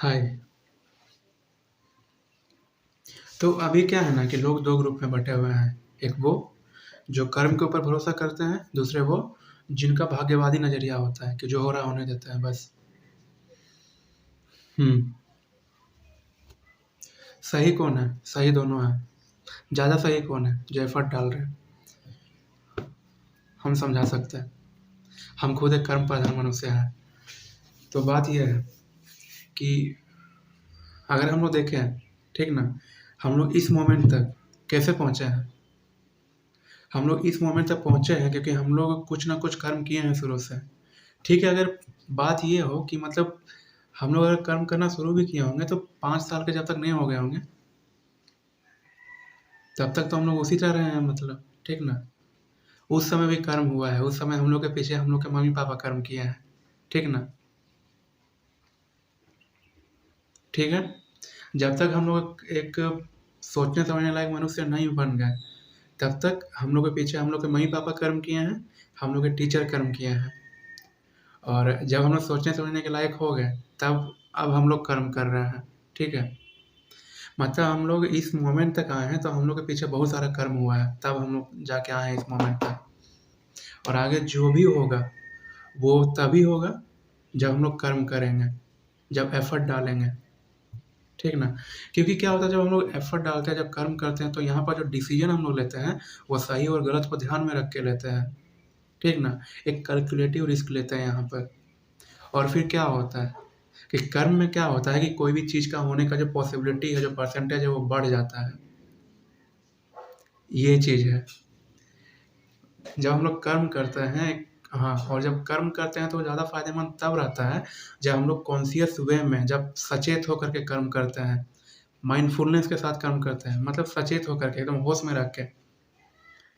हाय। तो अभी क्या है ना कि लोग 2 ग्रुप में बँटे हुए हैं। एक वो जो कर्म के ऊपर भरोसा करते हैं, दूसरे वो जिनका भाग्यवादी नज़रिया होता है कि जो हो रहा है होने देते हैं बस। हुँ। सही कौन है? सही दोनों हैं। ज़्यादा सही कौन है? जो एफर्ट डाल रहे हैं। हम समझा सकते हैं। हम खुद एक कर्म प्रधान मनुष्य हैं। तो बात ये है कि अगर हम लोग देखें, ठीक ना? हम लोग इस मोमेंट तक कैसे पहुँचे हैं? हम लोग इस मोमेंट तक पहुँचे हैं क्योंकि हम लोग कुछ ना कुछ कर्म किए हैं शुरू से। ठीक है, अगर बात ये हो कि मतलब हम लोग अगर कर्म करना शुरू भी किए होंगे तो 5 साल के जब तक नहीं हो गए होंगे, तब तक तो हम लोग उसी तरह हैं मतलब, ठीक ना? उस समय भी कर्म हुआ है, उस समय हम लोग के पीछे हम लोग के मम्मी-पापा कर्म किए हैं, ठीक ना? ठीक है? जब तक हम लोग एक सोचने समझने लायक मनुष्य नहीं बन गए, तब तक हम लोग के पीछे हम लोग के मम्मी-पापा कर्म किए हैं, हम लोग के टीचर कर्म किए हैं। और जब हम लोग सोचने समझने के लायक हो गए, तब अब हम लोग कर्म कर रहे हैं, ठीक है? मतलब हम लोग इस मोमेंट तक आए हैं तो हम लोग के पीछे बहुत सारा कर्म हुआ है, तब हम लोग जाके आए हैं इस मोमेंट तक। और आगे जो भी होगा, वो तभी होगा जब हम लोग कर्म करेंगे, जब एफर्ट डालेंगे, ठीक ना? क्योंकि क्या होता है जब हम लोग एफर्ट डालते हैं, जब कर्म करते हैं तो यहाँ पर जो डिसीज़न हम लोग लेते हैं, वो सही और गलत को ध्यान में रख के लेते हैं, ठीक ना? एक कैलकुलेटिव रिस्क लेते हैं यहाँ पर। और फिर क्या होता है कि कर्म में क्या होता है कि कोई भी चीज़ का होने का जो पॉसिबिलिटी है, जो परसेंटेज है, वो बढ़ जाता है। ये चीज़ है। जब हम लोग कर्म करते हैं, हाँ, और जब कर्म करते हैं तो ज़्यादा फ़ायदेमंद तब रहता है जब हम लोग कॉन्शियस वे में, जब सचेत होकर के कर्म करते हैं, माइंडफुलनेस के साथ कर्म करते हैं, मतलब सचेत होकर के, एकदम होश में रख के,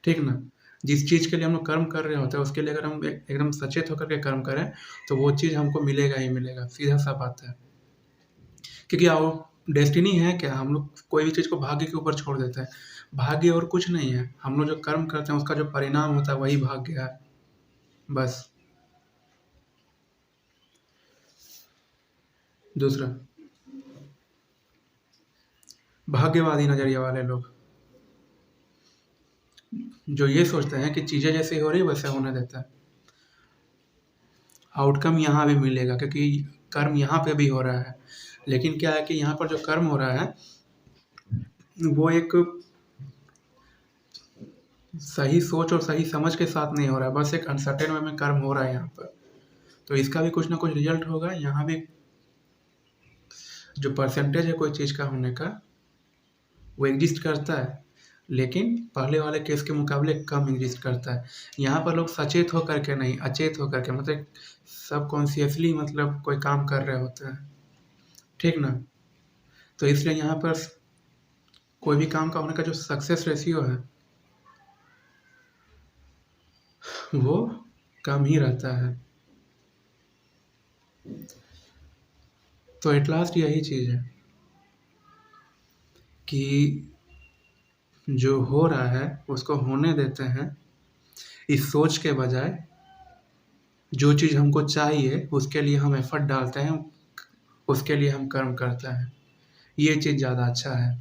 ठीक ना? जिस चीज़ के लिए हम लोग कर्म कर रहे होते हैं, उसके लिए अगर हम एकदम सचेत होकर के कर्म करें, तो वो चीज़ हमको मिलेगा ही मिलेगा, सीधा-सा बात है। क्योंकि डेस्टिनी है क्या? हम लोग कोई भी चीज़ को भाग्य के ऊपर छोड़ देते हैं। भाग्य और कुछ नहीं है। हम लोग जो कर्म करते हैं, उसका जो परिणाम होता है, वही भाग्य है, बस। दूसरा, भाग्यवादी नज़रिया वाले लोग, जो ये सोचते हैं कि चीज़ें जैसे हो रही है, वैसे होने देते हैं। आउटकम यहाँ भी मिलेगा क्योंकि कर्म यहाँ पे भी हो रहा है। लेकिन क्या है कि यहाँ पर जो कर्म हो रहा है, वो एक सही सोच और सही समझ के साथ नहीं हो रहा है, बस एक अनसर्टेन वे में कर्म हो रहा है यहाँ पर। तो इसका भी कुछ ना कुछ रिज़ल्ट होगा, यहाँ भी जो परसेंटेज है कोई चीज़ का होने का, वो एग्ज़िस्ट करता है, लेकिन पहले वाले केस के मुकाबले कम एग्ज़िस्ट करता है। यहाँ पर लोग सचेत होकर के नहीं, अचेत होकर के, मतलब सबकॉन्शियसली मतलब कोई काम कर रहे होते हैं, ठीक ना? तो इसलिए यहाँ पर कोई भी काम का होने का जो सक्सेस रेशियो है, वो कम ही रहता है। तो एट लास्ट यही चीज़ है कि जो हो रहा है उसको होने देते हैं, इस सोच के बजाय जो चीज़ हमको चाहिए उसके लिए हम एफर्ट डालते हैं, उसके लिए हम कर्म करते हैं। ये चीज़ ज़्यादा अच्छा है,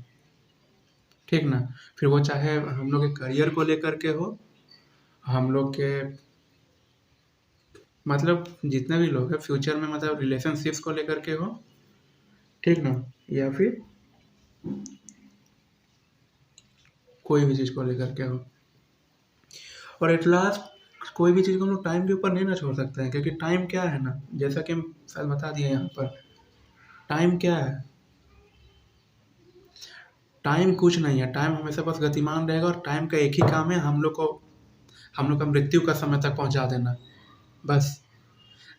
ठीक ना? फिर वो चाहे हम लोग के करियर को लेकर के हो, हम लोग के मतलब जितने भी लोग हैं फ्यूचर में, मतलब रिलेशनशिप्स को लेकर के हो, ठीक ना? या फिर कोई भी चीज़ को लेकर के हो। और एट लास्ट कोई भी चीज़ को हम लोग टाइम के ऊपर नहीं ना छोड़ सकते हैं, क्योंकि टाइम क्या है ना, जैसा कि हम शायद बता दिए यहाँ पर, टाइम क्या है? टाइम कुछ नहीं है, टाइम हमेशा बस गतिमान रहेगा और टाइम का एक ही काम है, हम लोग का मृत्यु का समय तक पहुँचा देना, बस।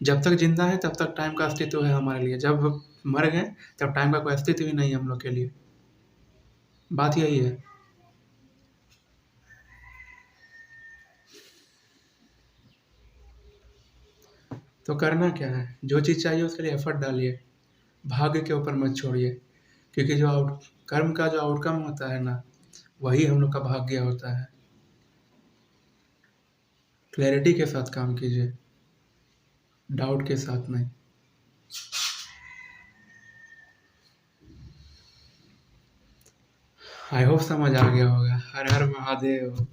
जब तक ज़िंदा है तब तक टाइम का अस्तित्व है हमारे लिए, जब मर गए तब टाइम का कोई अस्तित्व ही नहीं है हम लोग के लिए। बात यही है। तो करना क्या है? जो चीज़ चाहिए उसके लिए एफर्ट डालिए, भाग्य के ऊपर मत छोड़िए, क्योंकि जो आउट कर्म का जो आउटकम होता है ना, वही हम लोग का भाग्य होता है। क्लैरिटी के साथ काम कीजिए, डाउट के साथ नहीं। आई होप समझ आ गया होगा। हर हर महादेव।